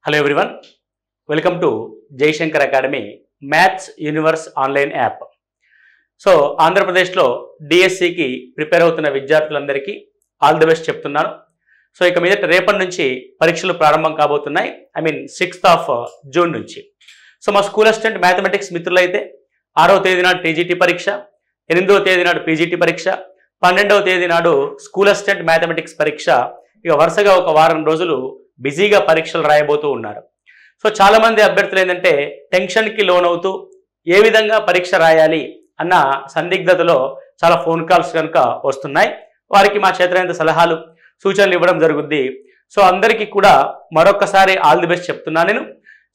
Hello everyone, welcome to Jai Shankar Academy Maths Universe online app. So ఆంధ్రప్రదేశ్లో డిఎస్సికి prepare అవుతున్న విద్యార్థులందరికీ all the best చెప్తున్నాను. So ఇక మీదట రేపటి నుంచి పరీక్షలు ప్రారంభం కాబోతున్నాయి. 6th of June నుంచి. సో మా స్కూల్ అసిస్టెంట్ మ్యాథమెటిక్స్ మిత్రులైతే 6వ తేదీ నాడు టీజీటీ పరీక్ష, 8వ తేదీ నాడు పీజీటీ పరీక్ష, 12వ తేదీ నాడు స్కూల్ అసిస్టెంట్ మ్యాథమెటిక్స్ పరీక్ష, ఇక వరుసగా ఒక వారం రోజులు బిజీగా పరీక్షలు రాయబోతూ ఉన్నారు. సో చాలామంది అభ్యర్థులు ఏంటంటే టెన్షన్కి లోనవుతూ ఏ విధంగా పరీక్ష రాయాలి అన్న సందిగ్ధతలో చాలా ఫోన్ కాల్స్ కనుక వస్తున్నాయి. వారికి మా చేతనైన సలహాలు సూచనలు ఇవ్వడం జరుగుద్ది. సో అందరికీ కూడా మరొకసారి ఆల్ ది బెస్ట్ చెప్తున్నాను నేను.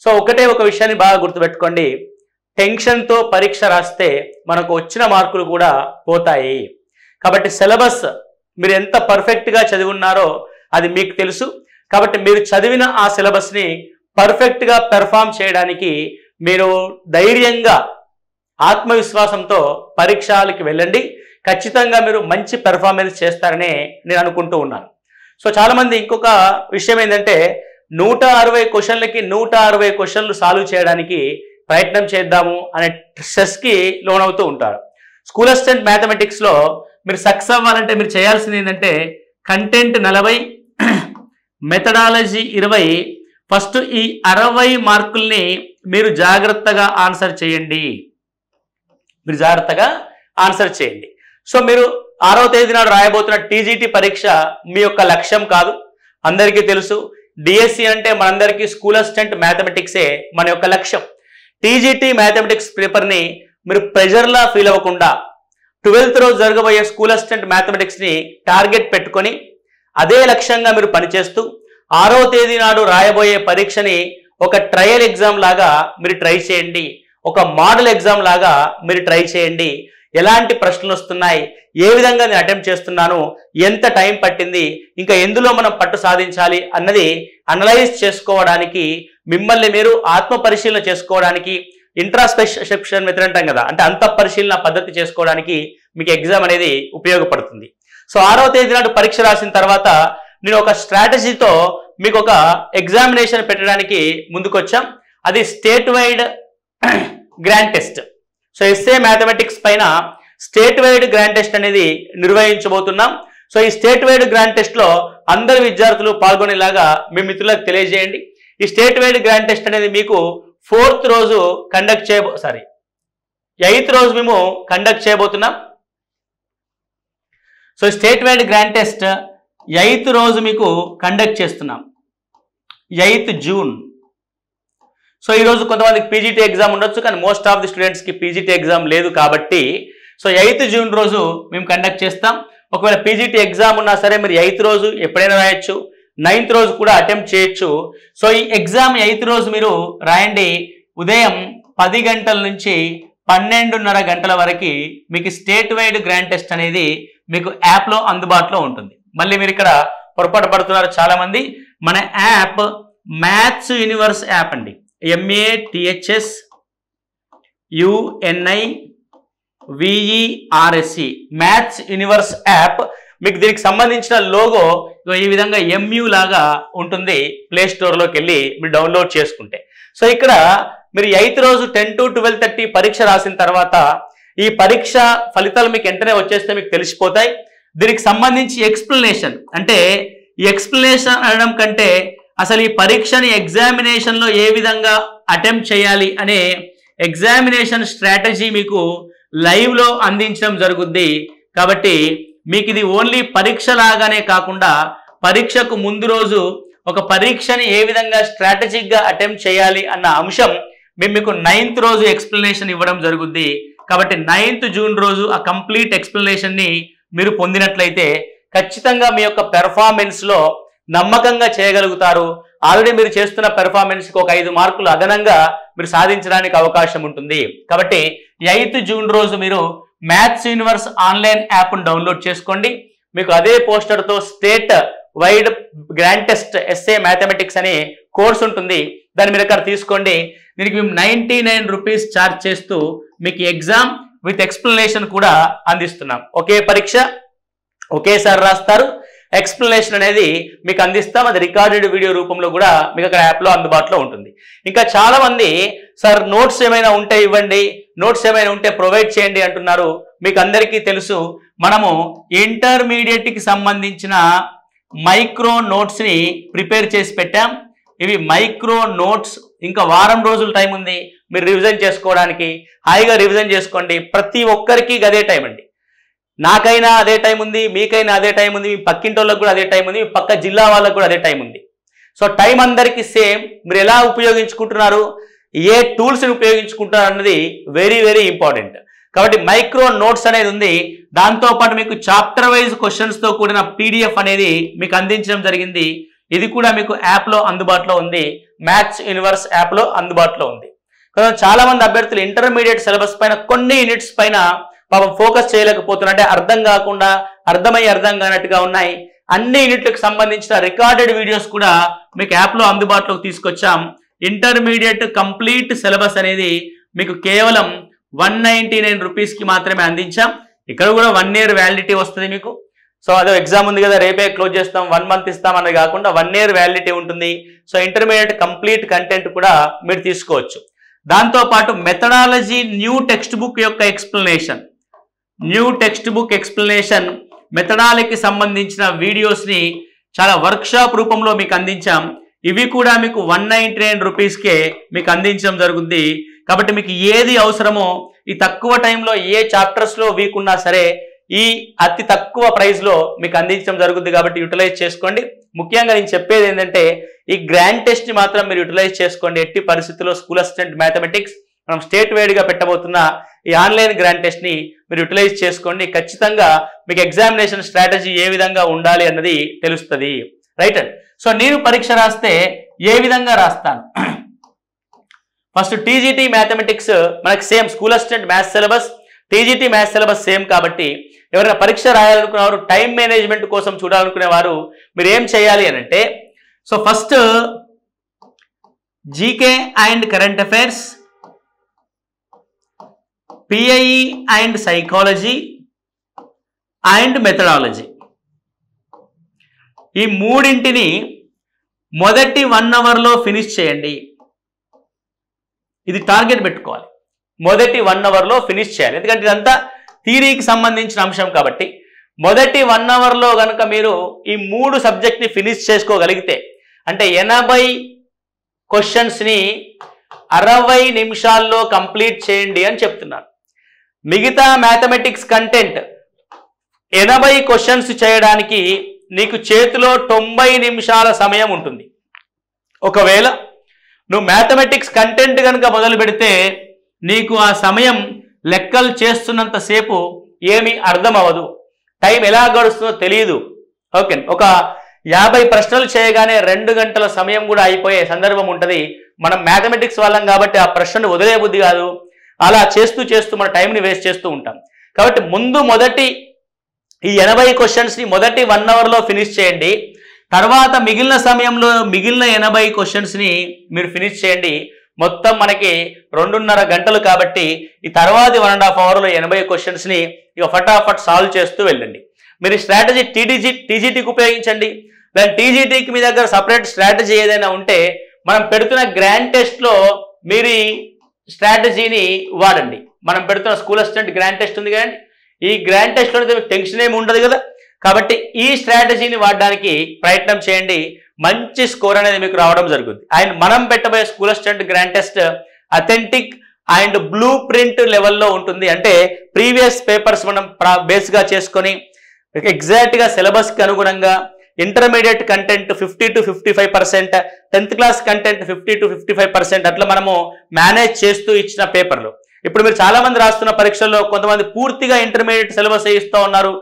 సో ఒకటే ఒక విషయాన్ని బాగా గుర్తుపెట్టుకోండి, టెన్షన్తో పరీక్ష రాస్తే మనకు వచ్చిన మార్కులు కూడా పోతాయి. కాబట్టి సిలబస్ మీరు ఎంత పర్ఫెక్ట్గా చదివి ఉన్నారో అది మీకు తెలుసు. కాబట్టి మీరు చదివిన ఆ సిలబస్ని పర్ఫెక్ట్గా పెర్ఫామ్ చేయడానికి మీరు ధైర్యంగా ఆత్మవిశ్వాసంతో పరీక్షలకి వెళ్ళండి. ఖచ్చితంగా మీరు మంచి పెర్ఫార్మెన్స్ చేస్తారనే నేను అనుకుంటూ ఉన్నాను. సో చాలామంది ఇంకొక విషయం ఏంటంటే 160 క్వశ్చన్లకి 160 క్వశ్చన్లు సాల్వ్ చేయడానికి ప్రయత్నం చేద్దాము అనే స్ట్రెస్కి లోనవుతూ ఉంటారు. స్కూల్ అసిస్టెంట్ మ్యాథమెటిక్స్లో మీరు సక్సెస్ అవ్వాలంటే మీరు చేయాల్సింది ఏంటంటే కంటెంట్ 40, మెథడాలజీ 20, ఫస్ట్ ఈ 60 మార్కుల్ని మీరు జాగ్రత్తగా ఆన్సర్ చేయండి. సో మీరు 6వ తేదీ నాడు రాయబోతున్న టీజీటీ పరీక్ష మీ యొక్క లక్ష్యం కాదు. అందరికీ తెలుసు డిఎస్సి అంటే మనందరికీ స్కూల్ అసిస్టెంట్ మ్యాథమెటిక్సే మన యొక్క లక్ష్యం. టీజీటీ మ్యాథమెటిక్స్ పేపర్ని మీరు ప్రెజర్లా ఫీల్ అవ్వకుండా 12th రోజు జరగబోయే స్కూల్ అసిస్టెంట్ మ్యాథమెటిక్స్ని టార్గెట్ పెట్టుకొని అదే లక్ష్యంగా మీరు పనిచేస్తూ 6వ తేదీ నాడు రాయబోయే పరీక్షని ఒక ట్రయల్ ఎగ్జామ్ లాగా మీరు ట్రై చేయండి, ఒక మోడల్ ఎగ్జామ్ లాగా మీరు ట్రై చేయండి. ఎలాంటి ప్రశ్నలు వస్తున్నాయి, ఏ విధంగా నేను అటెంప్ట్ చేస్తున్నాను, ఎంత టైం పట్టింది, ఇంకా ఎందులో మనం పట్టు సాధించాలి అన్నది అనలైజ్ చేసుకోవడానికి, మిమ్మల్ని మీరు ఆత్మ పరిశీలన చేసుకోవడానికి, ఇంట్రాస్పెక్షన్ మెథడ్ అంటాం కదా, అంటే అంత పరిశీలన పద్ధతి చేసుకోవడానికి మీకు ఎగ్జామ్ అనేది ఉపయోగపడుతుంది. సో 6వ తేదీ నాడు పరీక్ష రాసిన తర్వాత నేను ఒక స్ట్రాటజీతో మీకు ఒక ఎగ్జామినేషన్ పెట్టడానికి ముందుకొచ్చాం. అది state wide grand test. So SA mathematics పైన స్టేట్ వైడ్ గ్రాండ్ టెస్ట్ అనేది నిర్వహించబోతున్నాం. సో ఈ స్టేట్ వైడ్ గ్రాండ్ టెస్ట్లో అందరు విద్యార్థులు పాల్గొనేలాగా మీ మిత్రులకు తెలియజేయండి. ఈ స్టేట్ వైడ్ గ్రాండ్ టెస్ట్ అనేది మీకు 8th రోజు మేము కండక్ట్ చేయబోతున్నాం. So state wide grand test 8th రోజు మీకు కండక్ట్ చేస్తున్నాం, 8th June. సో ఈరోజు కొంతమందికి పీజీటీ ఎగ్జామ్ ఉండొచ్చు, కానీ మోస్ట్ ఆఫ్ ది స్టూడెంట్స్కి పీజీటీ ఎగ్జామ్ లేదు కాబట్టి సో 8th June రోజు మేము కండక్ట్ చేస్తాం. ఒకవేళ పీజీటీ ఎగ్జామ్ ఉన్నా సరే మీరు 8th రోజు ఎప్పుడైనా రాయొచ్చు, 9th రోజు కూడా అటెంప్ట్ చేయొచ్చు. సో ఈ ఎగ్జామ్ 8th రోజు మీరు రాయండి. ఉదయం 10 గంటల నుంచి 12:30 గంటల వరకు మీకు స్టేట్ వైడ్ గ్రాండ్ టెస్ట్ అనేది మీకు యాప్లో అందుబాటులో ఉంటుంది. మళ్ళీ మీరు ఇక్కడ పొరపాటు పడుతున్నారు చాలామంది. మన యాప్ మ్యాథ్స్ యూనివర్స్ యాప్ అండి, MATHSUNIVERSE మ్యాథ్స్ యూనివర్స్ యాప్. మీకు దీనికి సంబంధించిన లోగో ఈ విధంగా MU లాగా ఉంటుంది. ప్లే స్టోర్లోకి వెళ్ళి మీరు డౌన్లోడ్ చేసుకుంటే. సో ఇక్కడ మీరు 8th రోజు 10 to 12:30 పరీక్ష రాసిన తర్వాత ఈ పరీక్ష ఫలితాలు మీకు వెంటనే వచ్చేస్తే మీకు తెలిసిపోతాయి. దీనికి సంబంధించి ఎక్స్ప్లెనేషన్, అంటే ఈ ఎక్స్ప్లెనేషన్ అనడం కంటే అసలు ఈ పరీక్షని ఎగ్జామినేషన్లో ఏ విధంగా అటెంప్ట్ చేయాలి అనే ఎగ్జామినేషన్ స్ట్రాటజీ మీకు లైవ్లో అందించడం జరుగుద్ది. కాబట్టి మీకు ఇది ఓన్లీ పరీక్ష లాగానే కాకుండా పరీక్షకు ముందు రోజు ఒక పరీక్షని ఏ విధంగా స్ట్రాటజిక్గా అటెంప్ట్ చేయాలి అన్న అంశం మేము మీకు 9th రోజు ఎక్స్ప్లెనేషన్ ఇవ్వడం జరుగుద్ది. కాబట్టి 9th June రోజు ఆ కంప్లీట్ ఎక్స్ప్లెనేషన్ని మీరు పొందినట్లయితే ఖచ్చితంగా మీ యొక్క పెర్ఫార్మెన్స్లో నమ్మకంగా చేయగలుగుతారు. ఆల్రెడీ మీరు చేస్తున్న పెర్ఫార్మెన్స్కి ఒక 5 మార్కులు అదనంగా మీరు సాధించడానికి అవకాశం ఉంటుంది. కాబట్టి 8th June రోజు మీరు మ్యాథ్స్ యూనివర్స్ ఆన్లైన్ యాప్ను డౌన్లోడ్ చేసుకోండి. మీకు అదే పోస్టర్తో state wide grand test SA mathematics అనే కోర్స్ ఉంటుంది, దాన్ని మీరు ఇక్కడ తీసుకోండి. దీనికి మేము 99 రూపీస్ ఛార్జ్ చేస్తూ మీకు ఎగ్జామ్ విత్ ఎక్స్ప్లెనేషన్ కూడా అందిస్తున్నాం. ఒకే పరీక్ష ఒకేసారి రాస్తారు. ఎక్స్ప్లెనేషన్ అనేది మీకు అందిస్తాం. అది రికార్డెడ్ వీడియో రూపంలో కూడా మీకు అక్కడ యాప్లో అందుబాటులో ఉంటుంది. ఇంకా చాలా మంది సార్ నోట్స్ ఏమైనా ఉంటే ఇవ్వండి, నోట్స్ ఏమైనా ఉంటే ప్రొవైడ్ చేయండి అంటున్నారు. మీకు అందరికీ తెలుసు, మనము ఇంటర్మీడియట్కి సంబంధించిన మైక్రో నోట్స్ని ప్రిపేర్ చేసి పెట్టాం. ఇవి మైక్రో నోట్స్. ఇంకా వారం రోజుల టైం ఉంది మీరు రివిజన్ చేసుకోవడానికి. హాయిగా రివిజన్ చేసుకోండి. ప్రతి ఒక్కరికి అదే టైం అండి. నాకైనా అదే టైం ఉంది, మీకైనా అదే టైం ఉంది, మీ పక్కింటి వాళ్ళకి కూడా అదే టైం ఉంది, మీ పక్క జిల్లా వాళ్ళకి కూడా అదే టైం ఉంది. సో టైం అందరికీ సేమ్. మీరు ఎలా ఉపయోగించుకుంటున్నారు, ఏ టూల్స్ని ఉపయోగించుకుంటున్నారు అన్నది వెరీ వెరీ ఇంపార్టెంట్. కాబట్టి మైక్రో నోట్స్ అనేది ఉంది. దాంతోపాటు మీకు చాప్టర్ వైజ్ క్వశ్చన్స్తో కూడిన పీడిఎఫ్ అనేది మీకు అందించడం జరిగింది. ఇది కూడా మీకు యాప్లో అందుబాటులో ఉంది. మ్యాథ్స్ యూనివర్స్ యాప్లో అందుబాటులో ఉంది. చాలా మంది అభ్యర్థులు ఇంటర్మీడియట్ సిలబస్ పైన కొన్ని యూనిట్స్ పైన పాపం ఫోకస్ చేయలేకపోతున్నారు. అంటే అర్థం కాకుండా అర్థం కానట్టుగా ఉన్నాయి. అన్ని యూనిట్లకు సంబంధించిన రికార్డెడ్ వీడియోస్ కూడా మీకు యాప్లో అందుబాటులోకి తీసుకొచ్చాం. ఇంటర్మీడియట్ కంప్లీట్ సిలబస్ అనేది మీకు కేవలం 199 రూపీస్కి మాత్రమే అందించాం. ఇక్కడ కూడా 1 year వ్యాలిడిటీ వస్తుంది మీకు. సో అదో ఎగ్జామ్ ఉంది కదా, రేపే క్లోజ్ చేస్తాం, 1 month ఇస్తాం అన్నది కాకుండా 1 year వ్యాలిడిటీ ఉంటుంది. సో ఇంటర్మీడియట్ కంప్లీట్ కంటెంట్ కూడా మీరు తీసుకోవచ్చు. దాంతోపాటు మెథడాలజీ న్యూ టెక్స్ట్ బుక్ యొక్క ఎక్స్ప్లెనేషన్, మెథడాలజీకి సంబంధించిన వీడియోస్ని చాలా వర్క్షాప్ రూపంలో మీకు అందించాం. ఇవి కూడా మీకు 199 రూపీస్కే మీకు అందించడం జరుగుతుంది. కాబట్టి మీకు ఏది అవసరమో ఈ తక్కువ టైంలో ఏ చాప్టర్స్లో వీక్ ఉన్నా సరే ఈ అతి తక్కువ ప్రైస్లో మీకు అందించడం జరుగుతుంది. కాబట్టి యూటిలైజ్ చేసుకోండి. ముఖ్యంగా నేను చెప్పేది ఏంటంటే ఈ గ్రాండ్ టెస్ట్ని మాత్రం మీరు యూటిలైజ్ చేసుకోండి. ఎట్టి పరిస్థితుల్లో స్కూల్ అసిస్టెంట్ మ్యాథమెటిక్స్ మనం స్టేట్ వైడ్గా పెట్టబోతున్న ఈ ఆన్లైన్ గ్రాండ్ టెస్ట్ని మీరు యూటిలైజ్ చేసుకోండి. ఖచ్చితంగా మీకు ఎగ్జామినేషన్ స్ట్రాటజీ ఏ విధంగా ఉండాలి అన్నది తెలుస్తుంది. రైట్ అండ్ సో నేను పరీక్ష రాస్తే ఏ విధంగా రాస్తాను? ఫస్ట్ టీజీటీ మ్యాథమెటిక్స్ మనకి same, school assistant maths syllabus, TGT maths syllabus same. కాబట్టి ఎవరైనా పరీక్ష రాయాలనుకునేవారు, టైం మేనేజ్మెంట్ కోసం చూడాలనుకునేవారు మీరు ఏం చేయాలి అని అంటే, so first GK and current affairs, PIE and psychology and methodology, ఈ మూడింటిని మొదటి 1 hourలో ఫినిష్ చేయండి. ఇది టార్గెట్ పెట్టుకోవాలి. మొదటి 1 hourలో ఫినిష్ చేయాలి. ఎందుకంటే ఇదంతా థియరీకి సంబంధించిన అంశం కాబట్టి మొదటి 1 hourలో కనుక మీరు ఈ 3 సబ్జెక్ట్ని ఫినిష్ చేసుకోగలిగితే, అంటే 80 క్వశ్చన్స్ని 60 నిమిషాల్లో కంప్లీట్ చేయండి అని చెప్తున్నారు. మిగతా మ్యాథమెటిక్స్ కంటెంట్ 80 క్వశ్చన్స్ చేయడానికి నీకు చేతిలో 90 నిమిషాల సమయం ఉంటుంది. ఒకవేళ నువ్వు మ్యాథమెటిక్స్ కంటెంట్ కనుక మొదలు పెడితే నీకు ఆ సమయం లెక్కలు చేస్తున్నంతసేపు ఏమీ అర్థం అవ్వదు, టైం ఎలా గడుస్తుందో తెలియదు. ఓకే, ఒక 50 ప్రశ్నలు చేయగానే 2 గంటల సమయం కూడా అయిపోయే సందర్భం ఉంటుంది. మనం మ్యాథమెటిక్స్ వాళ్ళం కాబట్టి ఆ ప్రశ్నను వదిలే బుద్ధి కాదు. అలా చేస్తూ మన టైంని వేస్ట్ చేస్తూ ఉంటాం. కాబట్టి మొదటి ఈ 80 క్వశ్చన్స్ని మొదటి 1 hourలో ఫినిష్ చేయండి. తర్వాత మిగిలిన సమయంలో మిగిలిన 80 క్వశ్చన్స్ని మీరు ఫినిష్ చేయండి. మొత్తం మనకి 2.5 గంటలు కాబట్టి ఈ తర్వాతి 1.5 hourలో 80 క్వశ్చన్స్ని ఇక ఫటాఫట్ సాల్వ్ చేస్తూ వెళ్ళండి. మీరు స్ట్రాటజీ టీజీటీకి ఉపయోగించండి. దాని టీజీటీకి మీ దగ్గర సపరేట్ స్ట్రాటజీ ఏదైనా ఉంటే మనం పెడుతున్న గ్రాండ్ టెస్ట్లో మీరు ఈ స్ట్రాటజీని వాడండి. మనం పెడుతున్న స్కూల్ అసిస్టెంట్ గ్రాండ్ టెస్ట్ ఉంది కదండి, ఈ గ్రాండ్ టెస్ట్లో మీకు టెన్షన్ ఏమి ఉండదు కదా. కాబట్టి ఈ స్ట్రాటజీని వాడడానికి ప్రయత్నం చేయండి. మంచి స్కోర్ అనేది మీకు రావడం జరుగుతుంది. అండ్ మనం పెట్టబోయే school assistant grand test authentic and blue print లెవెల్లో ఉంటుంది. అంటే ప్రీవియస్ పేపర్స్ మనం బేస్గా చేసుకొని ఎగ్జాక్ట్గా సిలబస్కి అనుగుణంగా intermediate content 50 to 55%, 10th class content 50 to 55% అట్లా మనము మేనేజ్ చేస్తూ ఇచ్చిన పేపర్లు. ఇప్పుడు మీరు చాలా మంది రాస్తున్న పరీక్షల్లో కొంతమంది పూర్తిగా ఇంటర్మీడియట్ సిలబస్ ఇస్తూ ఉన్నారు,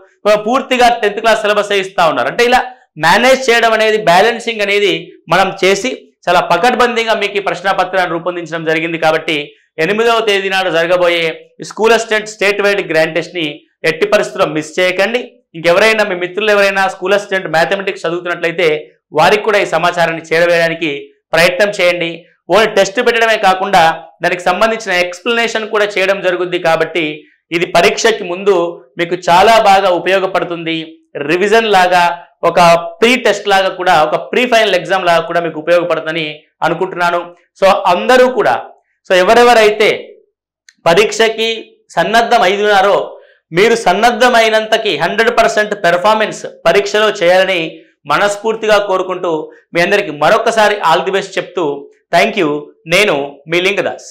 పూర్తిగా 10th క్లాస్ సిలబస్ ఇస్తూ ఉన్నారు. అంటే ఇలా మేనేజ్ చేయడం అనేది, బ్యాలెన్సింగ్ అనేది మనం చేసి చాలా పకడ్బందీగా మీకు ఈ ప్రశ్నపత్రాన్ని రూపొందించడం జరిగింది. కాబట్టి 8వ తేదీ నాడు జరగబోయే school assistant state wide grand టెస్ట్ని ఎట్టి పరిస్థితుల్లో మిస్ చేయకండి. ఇంకెవరైనా మీ మిత్రులు ఎవరైనా స్కూల్ అసిస్టెంట్ మ్యాథమెటిక్స్ చదువుతున్నట్లయితే వారికి కూడా ఈ సమాచారాన్ని చేరవేయడానికి ప్రయత్నం చేయండి. ఓన్లీ టెస్ట్ పెట్టడమే కాకుండా దానికి సంబంధించిన ఎక్స్ప్లెనేషన్ కూడా చేయడం జరుగుద్ది. కాబట్టి ఇది పరీక్షకి ముందు మీకు చాలా బాగా ఉపయోగపడుతుంది. రివిజన్ లాగా, ఒక ప్రీ టెస్ట్ లాగా కూడా, ఒక ప్రీ ఫైనల్ ఎగ్జామ్ లాగా కూడా మీకు ఉపయోగపడుతుందని అనుకుంటున్నాను. సో అందరూ కూడా, సో ఎవరెవరైతే పరీక్షకి సన్నద్ధం అయినారో మీరు సన్నద్ధమైనంతకి 100% పెర్ఫార్మెన్స్ పరీక్షలో చేయాలని మనస్ఫూర్తిగా కోరుకుంటూ మీ అందరికీ మరొకసారి ఆల్ ది బెస్ట్ చెప్తూ థ్యాంక్ యూ. నేను మీ లింగదాస్.